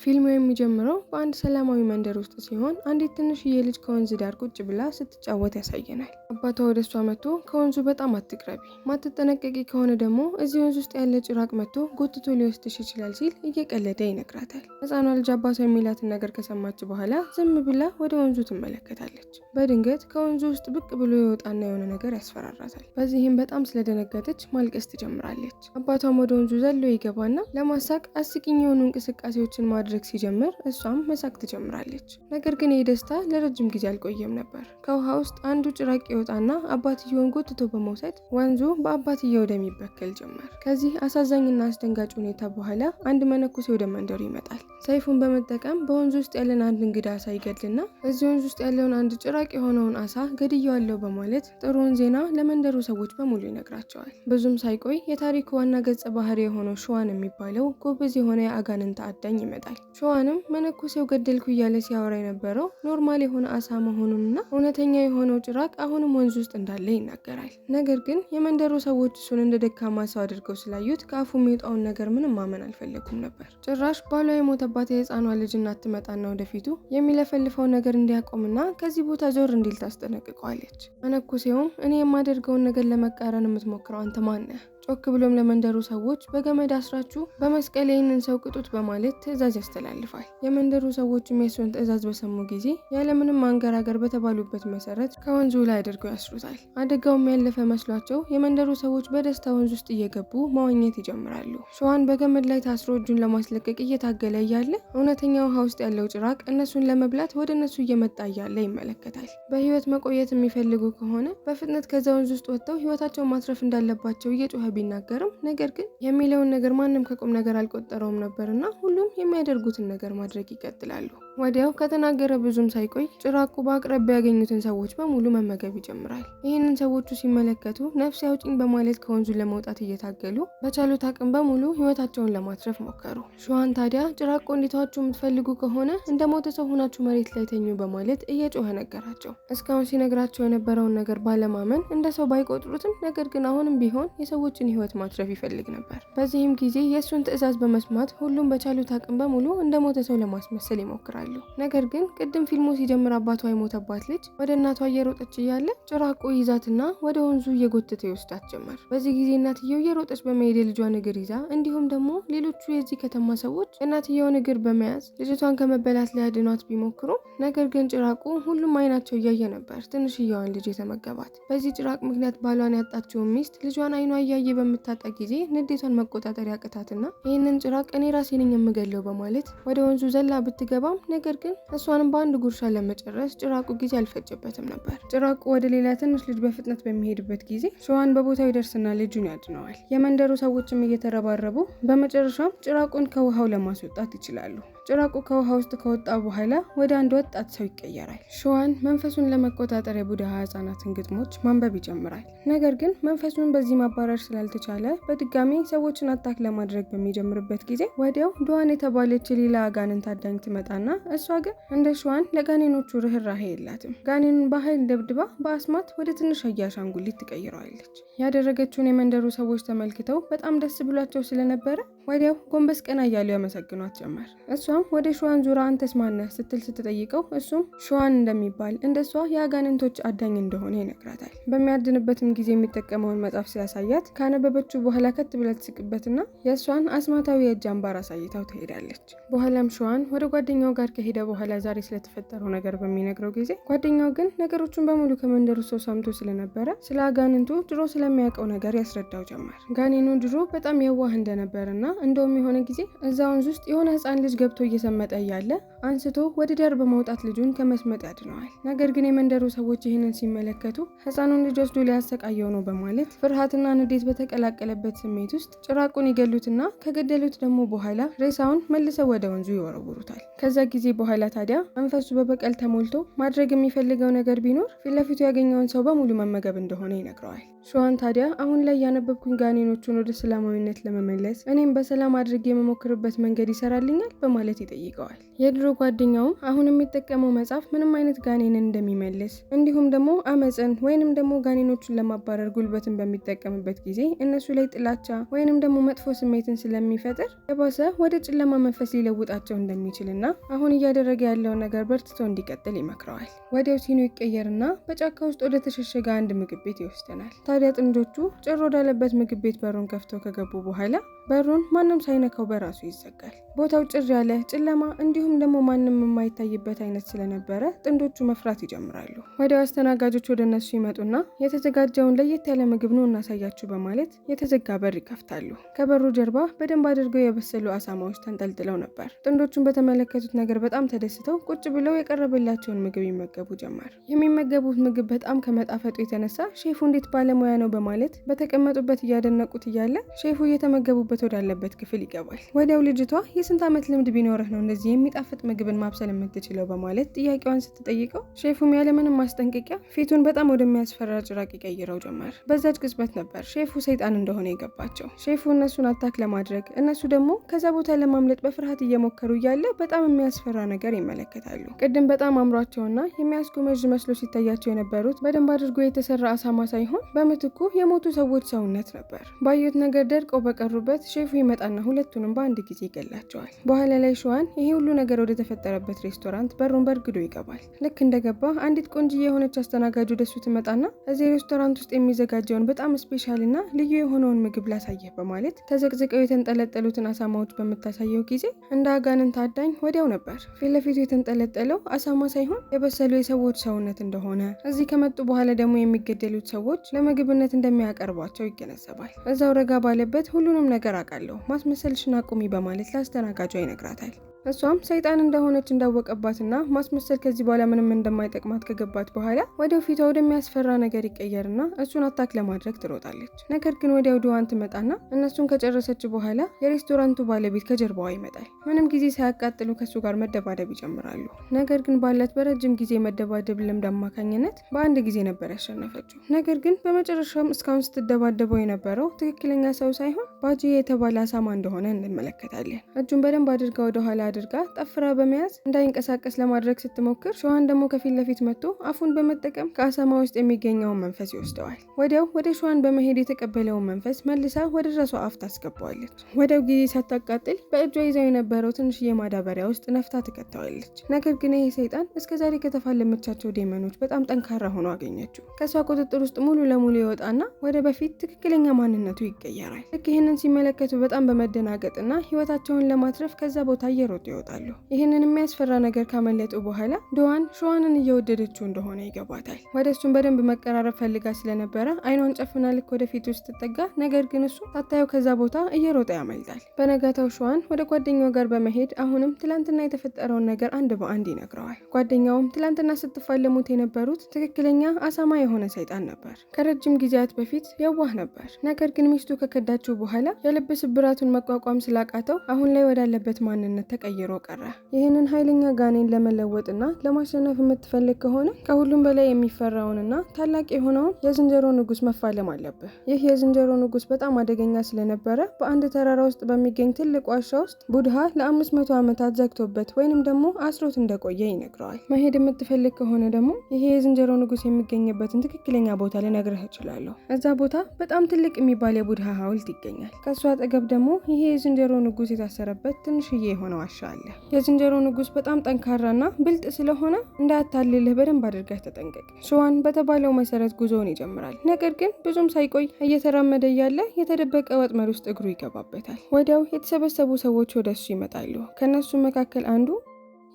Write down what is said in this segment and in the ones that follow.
ፊልሙ የሚጀምረው በአንድ ሰላማዊ መንደር ውስጥ ሲሆን አንዲት ትንሽዬ ልጅ ከወንዝ ዳር ቁጭ ብላ ስትጫወት ያሳየናል። አባቷ ወደ እሷ መጥቶ ከወንዙ በጣም አትቅረቢ፣ ማትጠነቀቂ ከሆነ ደግሞ እዚህ ወንዝ ውስጥ ያለ ጭራቅ መጥቶ ጎትቶ ሊወስድሽ ይችላል ሲል እየቀለደ ይነግራታል። ሕፃኗ ልጅ አባቷ የሚላትን ነገር ከሰማች በኋላ ዝም ብላ ወደ ወንዙ ትመለከታለች። በድንገት ከወንዙ ውስጥ ብቅ ብሎ የወጣና የሆነ ነገር ያስፈራራታል። በዚህም በጣም ስለደነገጠች ማልቀስ ትጀምራለች። አባቷም ወደ ወንዙ ዘሎ ይገባና ለማሳቅ አስቂኝ የሆኑ እንቅስቃሴዎችን ማድረግ ሲጀምር እሷም መሳቅ ትጀምራለች። ነገር ግን ይህ ደስታ ለረጅም ጊዜ አልቆየም ነበር። ከውሃ ውስጥ አንዱ ጭራቅ ይወጣና አባትየውን ጎትቶ በመውሰድ ወንዙ በአባትየው ደም ይበከል ጀመር። ከዚህ አሳዛኝና አስደንጋጭ ሁኔታ በኋላ አንድ መነኩሴ ወደ መንደሩ ይመጣል። ሰይፉን በመጠቀም በወንዙ ውስጥ ያለን አንድ እንግዳ አሳ ይገድልና እዚህ ወንዙ ውስጥ ያለውን አንድ ጭራቅ የሆነውን አሳ ገድየዋለሁ በማለት ጥሩውን ዜና ለመንደሩ ሰዎች በሙሉ ይነግራቸዋል። ብዙም ሳይቆይ የታሪኩ ዋና ገጸ ባህሪ የሆነው ሸዋን የሚባለው ጎበዝ የሆነ የአጋንንት አዳኝ ይመጣል። ሸዋንም መነኩሴው ገደልኩ እያለ ሲያወራ የነበረው ኖርማል የሆነ አሳ መሆኑንና እውነተኛ የሆነው ጭራቅ አሁንም ወንዝ ውስጥ እንዳለ ይናገራል። ነገር ግን የመንደሩ ሰዎች እሱን እንደ ደካማ ሰው አድርገው ስላዩት ከአፉ የሚወጣውን ነገር ምንም ማመን አልፈለጉም ነበር። ጭራሽ ባሏ የሞተባት የህፃኗ ልጅ እናት ትመጣና ወደፊቱ የሚለፈልፈው ነገር እንዲያቆምና ከዚህ ቦታ ዞር እንዲል ታስጠነቅቀዋለች። መነኩሴውም እኔ የማደርገውን ነገር ለመቃረን የምትሞክረው አንተ ማን ነህ? ጮክ ብሎም ለመንደሩ ሰዎች በገመድ አስራችሁ በመስቀል ይህንን ሰው ቅጡት በማለት ትዕዛዝ ያስተላልፋል። የመንደሩ ሰዎችም የሱን ትዕዛዝ በሰሙ ጊዜ ያለምንም ማንገራገር በተባሉበት መሰረት ከወንዙ ላይ አድርገው ያስሩታል። አደጋውም ያለፈ መስሏቸው የመንደሩ ሰዎች በደስታ ወንዝ ውስጥ እየገቡ መዋኘት ይጀምራሉ። ሸዋን በገመድ ላይ ታስሮ እጁን ለማስለቀቅ እየታገለ እያለ እውነተኛ ውሃ ውስጥ ያለው ጭራቅ እነሱን ለመብላት ወደ እነሱ እየመጣ እያለ ይመለከታል። በህይወት መቆየት የሚፈልጉ ከሆነ በፍጥነት ከዛ ወንዝ ውስጥ ወጥተው ህይወታቸውን ማትረፍ እንዳለባቸው እየጮኸ ቢናገርም ነገር ግን የሚለውን ነገር ማንም ከቁም ነገር አልቆጠረውም ነበርና ሁሉም የሚያደርጉትን ነገር ማድረግ ይቀጥላሉ። ወዲያው ከተናገረ ብዙም ሳይቆይ ጭራቁ በአቅራቢያ ያገኙትን ሰዎች በሙሉ መመገብ ይጀምራል። ይህንን ሰዎቹ ሲመለከቱ ነፍስ ያውጭኝ በማለት ከወንዙ ለመውጣት እየታገሉ በቻሉት አቅም በሙሉ ህይወታቸውን ለማትረፍ ሞከሩ። ሸዋን ታዲያ ጭራቁ እንዲተዋችሁ የምትፈልጉ ከሆነ እንደ ሞተ ሰው ሆናችሁ መሬት ላይ ተኙ በማለት እየጮኸ ነገራቸው። እስካሁን ሲነግራቸው የነበረውን ነገር ባለማመን እንደ ሰው ባይቆጥሩትም ነገር ግን አሁንም ቢሆን የሰዎችን ህይወት ማትረፍ ይፈልግ ነበር። በዚህም ጊዜ የእሱን ትዕዛዝ በመስማት ሁሉም በቻሉት አቅም በሙሉ እንደ ሞተ ሰው ለማስመሰል ይሞክራሉ። ነገር ግን ቅድም ፊልሙ ሲጀምር አባቷ የሞተባት ልጅ ወደ እናቷ እየሮጠች እያለ ጭራቁ ይዛትና ወደ ወንዙ እየጎተተ ይወስዳት ጀመር። በዚህ ጊዜ እናትየው እየሮጠች በመሄድ የልጇን እግር ይዛ እንዲሁም ደግሞ ሌሎቹ የዚህ ከተማ ሰዎች እናትየውን እግር በመያዝ ልጅቷን ከመበላት ሊያድኗት ቢሞክሩ ነገር ግን ጭራቁ ሁሉም አይናቸው እያየ ነበር ትንሽየዋን ልጅ የተመገባት። በዚህ ጭራቅ ምክንያት ባሏን ያጣችውን ሚስት ልጇን አይኗ እያየ በምታጣ ጊዜ ንዴቷን መቆጣጠር ያቅታትና ይህንን ጭራቅ እኔ ራሴ ነኝ የምገለው በማለት ወደ ወንዙ ዘላ ብትገባም ነገር ግን እሷንም በአንድ ጉርሻ ለመጨረስ ጭራቁ ጊዜ አልፈጀበትም ነበር። ጭራቁ ወደ ሌላ ትንሽ ልጅ በፍጥነት በሚሄድበት ጊዜ ሸዋን በቦታው ይደርስና ልጁን ያድነዋል። የመንደሩ ሰዎችም እየተረባረቡ በመጨረሻም ጭራቁን ከውሃው ለማስወጣት ይችላሉ። ጭራቁ ከውሃ ውስጥ ከወጣ በኋላ ወደ አንድ ወጣት ሰው ይቀየራል። ሸዋን መንፈሱን ለመቆጣጠር የቡድሃ ህጻናትን ግጥሞች ማንበብ ይጀምራል። ነገር ግን መንፈሱን በዚህ ማባረር ስላልተቻለ በድጋሚ ሰዎችን አታክ ለማድረግ በሚጀምርበት ጊዜ ወዲያው ዱዋን የተባለች ሌላ አጋንንት አዳኝ ትመጣና እሷ ግን እንደ ሸዋን ለጋኔኖቹ ርህራሄ የላትም። ጋኔኑን በኃይል ደብድባ በአስማት ወደ ትንሽ አሻንጉሊት ትቀይረዋለች። ያደረገችውን የመንደሩ ሰዎች ተመልክተው በጣም ደስ ብሏቸው ስለነበረ ወዲያው ጎንበስ ቀና እያሉ ያመሰግኗት ጀመር። እሷም ወደ ሸዋን ዙራ አንተስ ማነህ ስትል ስትጠይቀው እሱም ሸዋን እንደሚባል እንደሷ የአጋንንቶች አዳኝ እንደሆነ ይነግራታል። በሚያድንበትም ጊዜ የሚጠቀመውን መጽሐፍ ሲያሳያት ካነበበችው በኋላ ከት ብላ ትስቅበትና የእሷን አስማታዊ የእጅ አምባር አሳይታው ትሄዳለች። በኋላም ሸዋን ወደ ጓደኛው ጋር ከሄደ በኋላ ዛሬ ስለተፈጠረው ነገር በሚነግረው ጊዜ ጓደኛው ግን ነገሮቹን በሙሉ ከመንደሩ ሰው ሰምቶ ስለነበረ ስለ አጋንንቱ ድሮ ስለሚያውቀው ነገር ያስረዳው ጀመር። ጋኔኑ ድሮ በጣም የዋህ እንደነበርና እንደውም የሆነ ጊዜ እዛ ወንዝ ውስጥ የሆነ ህፃን ልጅ ገብቶ እየሰመጠ እያለ አንስቶ ወደ ዳር በማውጣት ልጁን ከመስመጥ ያድነዋል። ነገር ግን የመንደሩ ሰዎች ይህንን ሲመለከቱ ህፃኑን ልጅ ወስዶ ሊያሰቃየው ነው በማለት ፍርሃትና ንዴት በተቀላቀለበት ስሜት ውስጥ ጭራቁን ይገሉትና ከገደሉት ደግሞ በኋላ ሬሳውን መልሰው ወደ ወንዙ ይወረውሩታል። ከዛ ጊዜ በኋላ ታዲያ መንፈሱ በበቀል ተሞልቶ ማድረግ የሚፈልገው ነገር ቢኖር ፊት ለፊቱ ያገኘውን ሰው በሙሉ መመገብ እንደሆነ ይነግረዋል። ሸዋን ታዲያ አሁን ላይ ያነበብኩኝ ጋኔኖቹን ወደ ሰላማዊነት ለመመለስ እኔም በሰላም አድርጌ የመሞክርበት መንገድ ይሰራልኛል በማለት ይጠይቀዋል። የድሮ ጓደኛውም አሁን የሚጠቀመው መጽሐፍ ምንም አይነት ጋኔንን እንደሚመልስ እንዲሁም ደግሞ አመፅን ወይንም ደግሞ ጋኔኖቹን ለማባረር ጉልበትን በሚጠቀምበት ጊዜ እነሱ ላይ ጥላቻ ወይንም ደግሞ መጥፎ ስሜትን ስለሚፈጥር የባሰ ወደ ጨለማ መንፈስ ሊለውጣቸው እንደሚችልና አሁን እያደረገ ያለውን ነገር በርትቶ እንዲቀጥል ይመክረዋል። ወዲያው ሲኑ ይቀየርና በጫካ ውስጥ ወደ ተሸሸገ አንድ ምግብ ቤት ይወስደናል። ታዲያ ጥንዶቹ ጭር ወዳለበት ምግብ ቤት በሩን ከፍተው ከገቡ በኋላ በሩን ማንም ሳይነካው በራሱ ይዘጋል። ቦታው ጭር ያለ ጨለማ እንዲሁም ደግሞ ማንም የማይታይበት አይነት ስለነበረ ጥንዶቹ መፍራት ይጀምራሉ። ወዲያው አስተናጋጆች ወደ እነሱ ይመጡና የተዘጋጀውን ለየት ያለ ምግብ ነው እናሳያችሁ በማለት የተዘጋ በር ይከፍታሉ። ከበሩ ጀርባ በደንብ አድርገው የበሰሉ አሳማዎች ተንጠልጥለው ነበር። ጥንዶቹን በተመለከቱት ነገር በጣም ተደስተው ቁጭ ብለው የቀረበላቸውን ምግብ ይመገቡ ጀመር። የሚመገቡት ምግብ በጣም ከመጣፈጡ የተነሳ ሼፉ እንዴት ባለሙያ ነው በማለት በተቀመጡበት እያደነቁት እያለ ሼፉ እየተመገቡበት ወዳለበት ክፍል ይገባል። ወዲያው ልጅቷ የስንት ዓመት ልምድ ቢኖርህ ነው እንደዚህ የሚጣፍጥ ምግብን ማብሰል የምትችለው በማለት ጥያቄዋን ስትጠይቀው ሼፉም ያለምንም ማስጠንቀቂያ ፊቱን በጣም ወደሚያስፈራ ጭራቅ ይቀይረው ጀመር። በዛች ቅጽበት ነበር ሼፉ ሰይጣን እንደሆነ የገባቸው። ሼፉ እነሱን አታክ ለማድረግ እነሱ ደግሞ ከዛ ቦታ ለማምለጥ በፍርሃት እየሞከሩ እያለ በጣም የሚያስፈራ ነገር ይመለከታሉ። ቅድም በጣም አምሯቸውና የሚያስጎመዥ መስሎ ሲታያቸው የነበሩት በደንብ አድርጎ የተሰራ አሳማ ሳይሆን በምትኩ የሞቱ ሰዎች ሰውነት ነበር። ባዩት ነገር ደርቀው በቀሩበት ሼፉ ይመጣና ሁለቱንም በአንድ ጊዜ ይገላቸዋል። በኋላ ላይ ሸዋን ይሄ ሁሉ ነገር ወደ ተፈጠረበት ሬስቶራንት በሩን በርግዶ ይገባል። ልክ እንደገባ አንዲት ቆንጅዬ የሆነች አስተናጋጅ ወደሱ ትመጣና እዚህ ሬስቶራንት ውስጥ የሚዘጋጀውን በጣም ስፔሻልና ልዩ የሆነውን ምግብ ላሳየህ በማለት ተዘቅዝቀው የተንጠለጠሉትን አሳማዎች በምታሳየው ጊዜ እንደ አጋንንት አዳኝ ወዲያው ነበር ፊት ለፊቱ የተንጠለጠለው አሳማ ሳይሆን የበሰሉ የሰዎች ሰውነት እንደሆነ፣ እዚህ ከመጡ በኋላ ደግሞ የሚገደሉት ሰዎች ለምግብነት እንደሚያቀርቧቸው ይገነዘባል። እዛው ረጋ ባለበት ሁሉንም ነገር አውቃለሁ ማስመሰልሽን አቁሚ በማለት ላስተናጋጇ ይነግራታል። እሷም ሰይጣን እንደሆነች እንዳወቀባትና ማስመሰል ከዚህ በኋላ ምንም እንደማይጠቅማት ከገባት በኋላ ወዲያው ፊቷ ወደሚያስፈራ ነገር ይቀየርና እሱን አታክ ለማድረግ ትሮጣለች። ነገር ግን ወዲያው ድዋን ትመጣና እነሱን ከጨረሰች በኋላ የሬስቶራንቱ ባለቤት ከጀርባዋ ይመጣል። ምንም ጊዜ ሳያቃጥሉ ከሱ ጋር መደባደብ ይጀምራሉ። ነገር ግን ባላት በረጅም ጊዜ መደባደብ ልምድ አማካኝነት በአንድ ጊዜ ነበር ያሸነፈችው። ነገር ግን በመጨረሻም እስካሁን ስትደባደበው የነበረው ትክክለኛ ሰው ሳይሆን ባጂ የተባለ አሳማ እንደሆነ እንመለከታለን። እጁን በደንብ አድርጋ ወደኋላ አድርጋ ጠፍራ በመያዝ እንዳይንቀሳቀስ ለማድረግ ስትሞክር ሸዋን ደግሞ ከፊት ለፊት መጥቶ አፉን በመጠቀም ከአሳማ ውስጥ የሚገኘውን መንፈስ ይወስደዋል። ወዲያው ወደ ሸዋን በመሄድ የተቀበለውን መንፈስ መልሳ ወደ ራሷ አፍ ታስገባዋለች። ወዲያው ጊዜ ሳታቃጥል በእጇ ይዛው የነበረው ትንሽዬ ማዳበሪያ ውስጥ ነፍታ ትከተዋለች። ነገር ግን ይሄ ሰይጣን እስከዛሬ ከተፋለመቻቸው ዴመኖች በጣም ጠንካራ ሆኖ አገኘችው። ከሷ ቁጥጥር ውስጥ ሙሉ ለሙሉ ይወጣና ወደ በፊት ትክክለኛ ማንነቱ ይቀየራል። ልክ ይህንን ሲመለከቱ በጣም በመደናገጥና ህይወታቸውን ለማትረፍ ከዛ ቦታ እየሮጡ ይወጣሉ። ይህንን የሚያስፈራ ነገር ካመለጡ በኋላ ድዋን ሸዋንን እየወደደችው እንደሆነ ይገባታል። ወደ እሱም በደንብ መቀራረብ ፈልጋ ስለነበረ አይኗን ጨፍና ልክ ወደፊት ውስጥ ትጠጋ። ነገር ግን እሱ ታታየው ከዛ ቦታ እየሮጠ ያመልጣል። በነጋታው ሸዋን ወደ ጓደኛው ጋር በመሄድ አሁንም ትላንትና የተፈጠረውን ነገር አንድ በአንድ ይነግረዋል። ጓደኛውም ትላንትና ስትፋለሙት የነበሩት ትክክለኛ አሳማ የሆነ ሰይጣን ነበር። ከረጅም ጊዜያት በፊት የዋህ ነበር። ነገር ግን ሚስቱ ከከዳችው በኋላ የልብ ስብራቱን መቋቋም ስላቃተው አሁን ላይ ወዳለበት ማንነት ተቀይሮ ቀረ። ይህንን ኃይለኛ ጋኔን ለመለወጥና ለማሸነፍ የምትፈልግ ከሆነ ከሁሉም በላይ የሚፈራውንና ታላቅ የሆነውን የዝንጀሮ ንጉስ መፋለም አለብህ። ይህ የዝንጀሮ ንጉስ በጣም አደገኛ ስለነበረ በአንድ ተራራ ውስጥ በሚገኝ ትልቅ ዋሻ ውስጥ ቡድሃ ለ500 ዓመታት ዘግቶበት ወይንም ደግሞ አስሮት እንደቆየ ይነግረዋል። መሄድ የምትፈልግ ከሆነ ደግሞ ይሄ የዝንጀሮ ንጉስ የሚገኝበትን ትክክለኛ ቦታ ልነግርህ እችላለሁ። እዛ ቦታ በጣም ትልቅ የሚባል የቡድሃ ሐውልት ይገኛል። ከሱ አጠገብ ደግሞ ይሄ የዝንጀሮ ንጉስ የታሰረበት ትንሽዬ የሆነ ዋሻ አለ። የዝንጀሮ ንጉስ በጣም ጠንካራና ብልጥ ስለሆነ እንዳያታልልህ በደንብ አድርገህ ተጠንቀቅ። ሸዋን በተባለው መሰረት ጉዞውን ይጀምራል። ነገር ግን ብዙም ሳይቆይ እየተራመደ እያለ የተደበቀ ወጥመድ ውስጥ እግሩ ይገባበታል። ወዲያው የተሰበሰቡ ሰዎች ወደሱ ይመጣሉ። ከነሱ መካከል አንዱ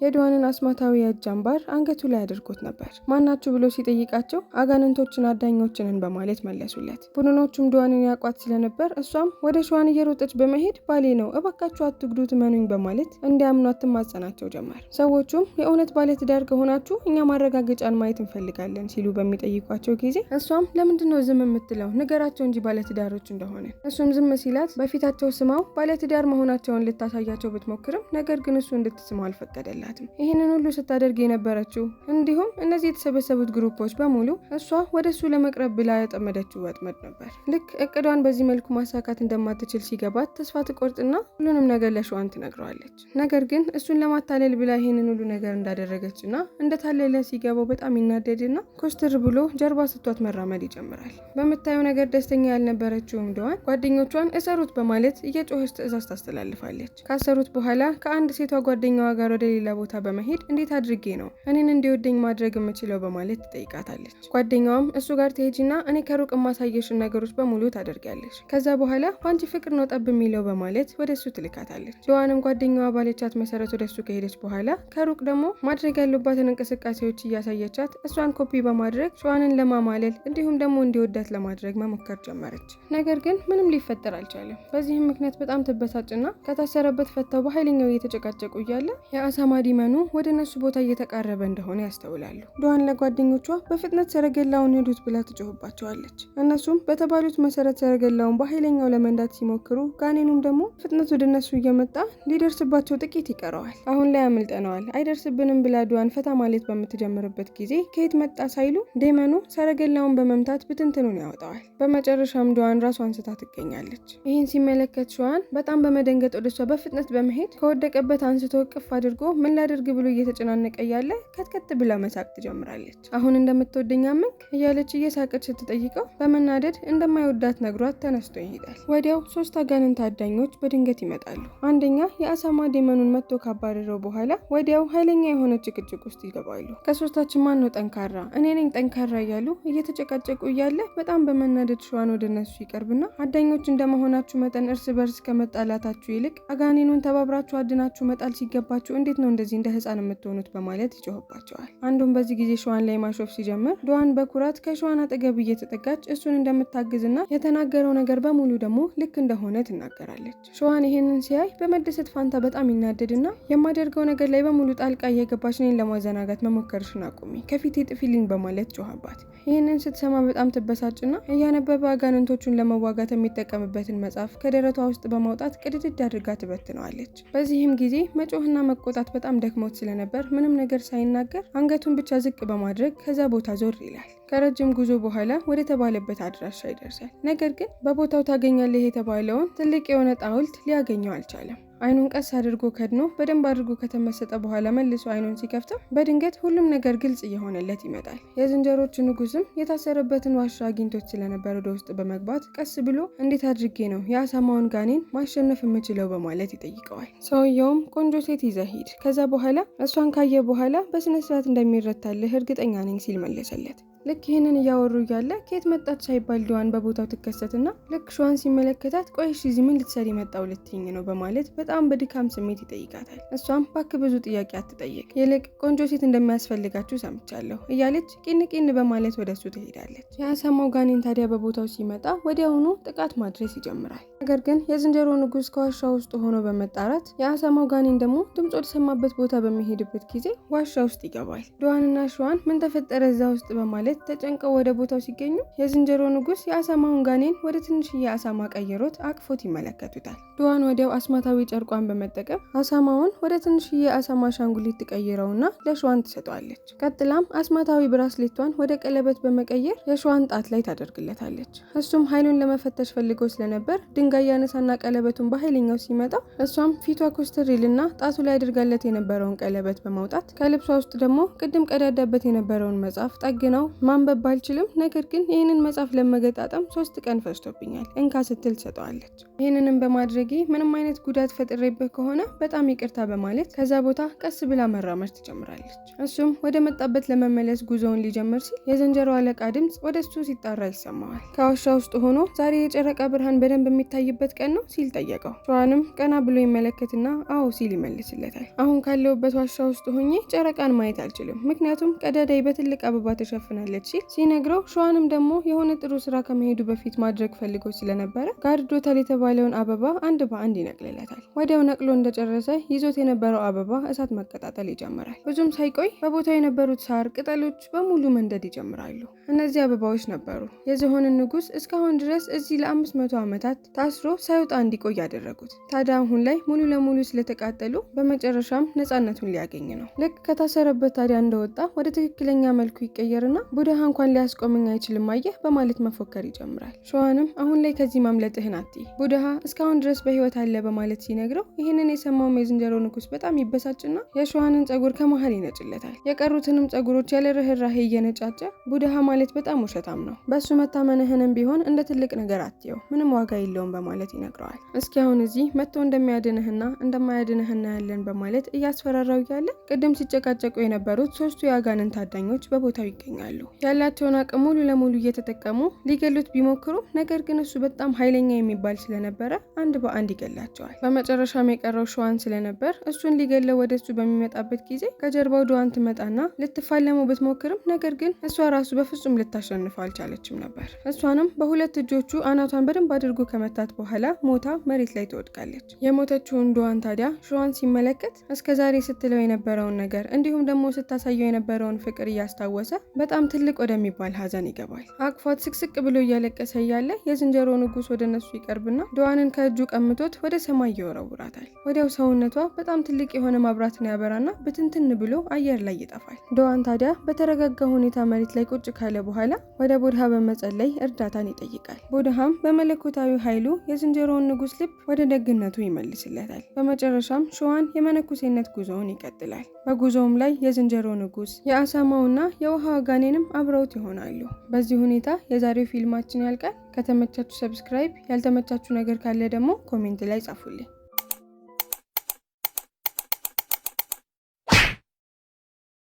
የድዋንን አስማታዊ የእጅ አምባር አንገቱ ላይ አድርጎት ነበር። ማናችሁ ብሎ ሲጠይቃቸው አጋንንቶችን አዳኞችንን በማለት መለሱለት። ቡድኖቹም ድዋንን ያቋት ስለነበር እሷም ወደ ሸዋን እየሮጠች በመሄድ ባሌ ነው እባካችሁ አትግዱት መኑኝ በማለት እንዲያምኗት ትማጸናቸው ጀመር። ሰዎቹም የእውነት ባለትዳር ከሆናችሁ እኛ ማረጋገጫን ማየት እንፈልጋለን ሲሉ በሚጠይቋቸው ጊዜ እሷም ለምንድነው ዝም የምትለው ንገራቸው እንጂ ባለትዳሮች እንደሆነ። እሱም ዝም ሲላት በፊታቸው ስማው ባለትዳር መሆናቸውን ልታሳያቸው ብትሞክርም ነገር ግን እሱ እንድትስማው አልፈቀደላት። አልተሳካላትም። ይህንን ሁሉ ስታደርግ የነበረችው እንዲሁም እነዚህ የተሰበሰቡት ግሩፖች በሙሉ እሷ ወደሱ ለመቅረብ ብላ ያጠመደችው ወጥመድ ነበር። ልክ እቅዷን በዚህ መልኩ ማሳካት እንደማትችል ሲገባት ተስፋ ትቆርጥና ሁሉንም ነገር ለሸዋን ትነግረዋለች። ነገር ግን እሱን ለማታለል ብላ ይህንን ሁሉ ነገር እንዳደረገችና እንደታለለ ሲገባው በጣም ይናደድና ኮስትር ብሎ ጀርባ ስቷት መራመድ ይጀምራል። በምታየው ነገር ደስተኛ ያልነበረችውም ዶዋን ጓደኞቿን እሰሩት በማለት እየጮኸች ትዕዛዝ ታስተላልፋለች። ካሰሩት በኋላ ከአንድ ሴቷ ጓደኛዋ ጋር ወደ ሌላ ቦታ በመሄድ እንዴት አድርጌ ነው እኔን እንዲወደኝ ማድረግ የምችለው በማለት ትጠይቃታለች። ጓደኛዋም እሱ ጋር ትሄጂና እኔ ከሩቅ የማሳየሽን ነገሮች በሙሉ ታደርጊያለሽ፣ ከዛ በኋላ አንቺ ፍቅር ነው ጠብ የሚለው በማለት ወደሱ ትልካታለች። ዶዋንም ጓደኛዋ ባለቻት መሰረት ወደሱ ከሄደች በኋላ ከሩቅ ደግሞ ማድረግ ያሉባትን እንቅስቃሴዎች እያሳየቻት እሷን ኮፒ በማድረግ ሸዋንን ለማማለል እንዲሁም ደግሞ እንዲወዳት ለማድረግ መሞከር ጀመረች። ነገር ግን ምንም ሊፈጠር አልቻለም። በዚህም ምክንያት በጣም ትበሳጭና ከታሰረበት ፈታው በኃይለኛው እየተጨቃጨቁ እያለ የአሳማ ዲመኑ ወደ እነሱ ቦታ እየተቃረበ እንደሆነ ያስተውላሉ። ዶዋን ለጓደኞቿ በፍጥነት ሰረገላውን ሄዱት ብላ ትጮህባቸዋለች። እነሱም በተባሉት መሰረት ሰረገላውን በኃይለኛው ለመንዳት ሲሞክሩ ጋኔኑም ደግሞ ፍጥነት ወደ እነሱ እየመጣ ሊደርስባቸው ጥቂት ይቀረዋል። አሁን ላይ አምልጠነዋል አይደርስብንም ብላ ዶዋን ፈታ ማለት በምትጀምርበት ጊዜ ከየት መጣ ሳይሉ ዴመኑ ሰረገላውን በመምታት ብትንትኑን ያወጣዋል። በመጨረሻም ዶዋን ራሷን ስታ ትገኛለች። ይህን ሲመለከት ሸዋን በጣም በመደንገጥ ወደሷ በፍጥነት በመሄድ ከወደቀበት አንስቶ እቅፍ አድርጎ ምን ላድርግ ብሎ እየተጨናነቀ ያለ ከትከት ብላ መሳቅ ትጀምራለች። አሁን እንደምትወደኝ አመንክ እያለች እየሳቀች ስትጠይቀው በመናደድ እንደማይወዳት ነግሯት ተነስቶ ይሄዳል። ወዲያው 3 አጋንንት አዳኞች በድንገት ይመጣሉ። አንደኛ የአሳማ ዴመኑን መጥቶ ካባረረው በኋላ ወዲያው ኃይለኛ የሆነ ጭቅጭቅ ውስጥ ይገባሉ። ከሶስታችን ማን ነው ጠንካራ? እኔ ነኝ ጠንካራ እያሉ እየተጨቃጨቁ እያለ በጣም በመናደድ ሸዋን ወደ እነሱ ይቀርብና አዳኞች እንደመሆናችሁ መጠን እርስ በርስ ከመጣላታችሁ ይልቅ አጋኔኑን ተባብራችሁ አድናችሁ መጣል ሲገባችሁ እንዴት ነው እንደዚህ እንደ ሕፃን የምትሆኑት በማለት ይጮህባቸዋል። አንዱም በዚህ ጊዜ ሸዋን ላይ ማሾፍ ሲጀምር ዶዋን በኩራት ከሸዋን አጠገብ እየተጠጋች እሱን እንደምታግዝና የተናገረው ነገር በሙሉ ደግሞ ልክ እንደሆነ ትናገራለች። ሸዋን ይሄንን ሲያይ በመደሰት ፋንታ በጣም ይናደድና የማደርገው ነገር ላይ በሙሉ ጣልቃ እየገባች እኔን ለማዘናጋት መሞከርሽን አቁሚ፣ ከፊቴ ጥፊልኝ በማለት ጮህባት። ይህንን ስትሰማ በጣም ትበሳጭና እያነበበ አጋንንቶቹን ለመዋጋት የሚጠቀምበትን መጽሐፍ ከደረቷ ውስጥ በማውጣት ቅድድድ አድርጋ ትበትነዋለች። በዚህም ጊዜ መጮህና መቆጣት በጣም ደክሞት ስለነበር ምንም ነገር ሳይናገር አንገቱን ብቻ ዝቅ በማድረግ ከዛ ቦታ ዞር ይላል። ከረጅም ጉዞ በኋላ ወደ ተባለበት አድራሻ ይደርሳል። ነገር ግን በቦታው ታገኛለህ የተባለውን ትልቅ የሆነ ጣውልት ሊያገኘው አልቻለም። አይኑን ቀስ አድርጎ ከድኖ በደንብ አድርጎ ከተመሰጠ በኋላ መልሶ አይኑን ሲከፍተው በድንገት ሁሉም ነገር ግልጽ እየሆነለት ይመጣል። የዝንጀሮች ንጉስም የታሰረበትን ዋሻ አግኝቶት ስለነበር ወደ ውስጥ በመግባት ቀስ ብሎ እንዴት አድርጌ ነው የአሳማውን ጋኔን ማሸነፍ የምችለው በማለት ይጠይቀዋል። ሰውየውም ቆንጆ ሴት ይዘህ ሂድ፣ ከዛ በኋላ እሷን ካየ በኋላ በስነስርዓት እንደሚረታልህ እርግጠኛ ነኝ ሲል መለሰለት። ልክ ይህንን እያወሩ እያለ ከየት መጣች ሳይባል ዶዋን በቦታው ትከሰትና ልክ ሸዋን ሲመለከታት ቆይ እሺ እዚህ ምን ልትሰሪ መጣው ልትይኝ ነው በማለት በጣም በድካም ስሜት ይጠይቃታል። እሷም እባክህ ብዙ ጥያቄ አትጠየቅ፣ ይልቅ ቆንጆ ሴት እንደሚያስፈልጋችሁ ሰምቻለሁ እያለች ቂን በማለት ወደሱ ትሄዳለች። የአሳማው ጋኔን ታዲያ በቦታው ሲመጣ ወዲያውኑ ጥቃት ማድረስ ይጀምራል። ነገር ግን የዝንጀሮ ንጉስ ከዋሻ ውስጥ ሆኖ በመጣራት የአሳማው ጋኔን ደግሞ ድምፅ ወደሰማበት ቦታ በሚሄድበት ጊዜ ዋሻ ውስጥ ይገባል። ዶዋንና ሸዋን ምን ተፈጠረ እዛ ውስጥ በማለት ተጨንቀው ወደ ቦታው ሲገኙ የዝንጀሮ ንጉስ የአሳማውን ጋኔን ወደ ትንሽዬ አሳማ ቀይሮት አቅፎት ይመለከቱታል። ዶዋን ወዲያው አስማታዊ ጨርቋን በመጠቀም አሳማውን ወደ ትንሽዬ አሳማ አሻንጉሊት ትቀይረውና ለሸዋን ትሰጠዋለች። ቀጥላም አስማታዊ ብራስሌቷን ወደ ቀለበት በመቀየር የሸዋን ጣት ላይ ታደርግለታለች። እሱም ኃይሉን ለመፈተሽ ፈልጎ ስለነበር ድንጋይ ያነሳና ቀለበቱን በኃይለኛው ሲመጣው እሷም ፊቷ ኮስተር ይልና ጣቱ ላይ አድርጋለት የነበረውን ቀለበት በማውጣት ከልብሷ ውስጥ ደግሞ ቅድም ቀዳዳበት የነበረውን መጽሐፍ ጠግነው ማንበብ ባልችልም ነገር ግን ይህንን መጽሐፍ ለመገጣጠም 3 ቀን ፈጅቶብኛል እንካ ስትል ትሰጠዋለች። ይህንንም በማድረጌ ምንም አይነት ጉዳት ፈጥሬብህ ከሆነ በጣም ይቅርታ በማለት ከዛ ቦታ ቀስ ብላ መራመድ ትጀምራለች። እሱም ወደ መጣበት ለመመለስ ጉዞውን ሊጀምር ሲል የዝንጀሮ አለቃ ድምፅ ወደ እሱ ሲጣራ ይሰማዋል። ከዋሻ ውስጥ ሆኖ ዛሬ የጨረቃ ብርሃን በደንብ የሚታይበት ቀን ነው ሲል ጠየቀው። ሸዋንም ቀና ብሎ ይመለከትና አዎ ሲል ይመልስለታል። አሁን ካለውበት ዋሻ ውስጥ ሆኜ ጨረቃን ማየት አልችልም፣ ምክንያቱም ቀዳዳይ በትልቅ አበባ ተሸፍናለች ትሆናለች ሲል ሲነግረው ሸዋንም ደግሞ የሆነ ጥሩ ስራ ከመሄዱ በፊት ማድረግ ፈልጎ ስለነበረ ጋርዶታል የተባለውን አበባ አንድ በአንድ ይነቅልለታል። ወዲያው ነቅሎ እንደጨረሰ ይዞት የነበረው አበባ እሳት መቀጣጠል ይጀምራል። ብዙም ሳይቆይ በቦታው የነበሩት ሳር ቅጠሎች በሙሉ መንደድ ይጀምራሉ። እነዚህ አበባዎች ነበሩ የዝሆንን ንጉስ እስካሁን ድረስ እዚህ ለ500 ዓመታት ታስሮ ሳይወጣ እንዲቆይ ያደረጉት። ታዲያ አሁን ላይ ሙሉ ለሙሉ ስለተቃጠሉ በመጨረሻም ነፃነቱን ሊያገኝ ነው። ልክ ከታሰረበት ታዲያ እንደወጣ ወደ ትክክለኛ መልኩ ይቀየርና ቡድሃ እንኳን ሊያስቆመኝ አይችልም አየህ በማለት መፎከር ይጀምራል። ሸዋንም አሁን ላይ ከዚህ ማምለጥህን አትይ፣ ቡድሃ እስካሁን ድረስ በህይወት አለ በማለት ሲነግረው ይህንን የሰማው የዝንጀሮ ንጉስ በጣም ይበሳጭና የሸዋንን ጸጉር ከመሃል ይነጭለታል። የቀሩትንም ጸጉሮች ያለ ርህራሄ እየነጫጨ ቡድሃ ማለት በጣም ውሸታም ነው፣ በሱ መታመንህንም ቢሆን እንደ ትልቅ ነገር አትየው፣ ምንም ዋጋ የለውም በማለት ይነግረዋል። እስኪ አሁን እዚህ መጥቶ እንደሚያድንህና እንደማያድንህ እናያለን በማለት እያስፈራራው እያለ ቅድም ሲጨቃጨቁ የነበሩት ሶስቱ የአጋንንት አዳኞች በቦታው ይገኛሉ። ያላቸውን አቅም ሙሉ ለሙሉ እየተጠቀሙ ሊገሉት ቢሞክሩም ነገር ግን እሱ በጣም ኃይለኛ የሚባል ስለነበረ አንድ በአንድ ይገላቸዋል። በመጨረሻም የቀረው ሸዋን ስለነበር እሱን ሊገለው ወደ እሱ በሚመጣበት ጊዜ ከጀርባው ዶዋን ትመጣና ልትፋለመው ብትሞክርም ነገር ግን እሷ ራሱ በፍጹም ልታሸንፈው አልቻለችም ነበር። እሷንም በሁለት እጆቹ አናቷን በደንብ አድርጎ ከመታት በኋላ ሞታ መሬት ላይ ትወድቃለች። የሞተችውን ዶዋን ታዲያ ሸዋን ሲመለከት እስከዛሬ ስትለው የነበረውን ነገር እንዲሁም ደግሞ ስታሳየው የነበረውን ፍቅር እያስታወሰ በጣም ትልቅ ወደሚባል ሀዘን ይገባል። አቅፏት ስቅስቅ ብሎ እያለቀሰ እያለ የዝንጀሮ ንጉስ ወደ ነሱ ይቀርብና ዶዋንን ከእጁ ቀምቶት ወደ ሰማይ ይወረውራታል። ወዲያው ሰውነቷ በጣም ትልቅ የሆነ ማብራትን ያበራና ብትንትን ብሎ አየር ላይ ይጠፋል። ዶዋን ታዲያ በተረጋጋ ሁኔታ መሬት ላይ ቁጭ ካለ በኋላ ወደ ቡድሃ በመጸለይ እርዳታን ይጠይቃል። ቡድሃም በመለኮታዊ ኃይሉ የዝንጀሮውን ንጉስ ልብ ወደ ደግነቱ ይመልስለታል። በመጨረሻም ሸዋን የመነኩሴነት ጉዞውን ይቀጥላል። በጉዞውም ላይ የዝንጀሮ ንጉስ የአሳማውና የውሃ አጋኔንም አብረውት ይሆናሉ። በዚህ ሁኔታ የዛሬው ፊልማችን ያልቃል። ከተመቻችሁ ሰብስክራይብ፣ ያልተመቻችሁ ነገር ካለ ደግሞ ኮሜንት ላይ ጻፉልኝ።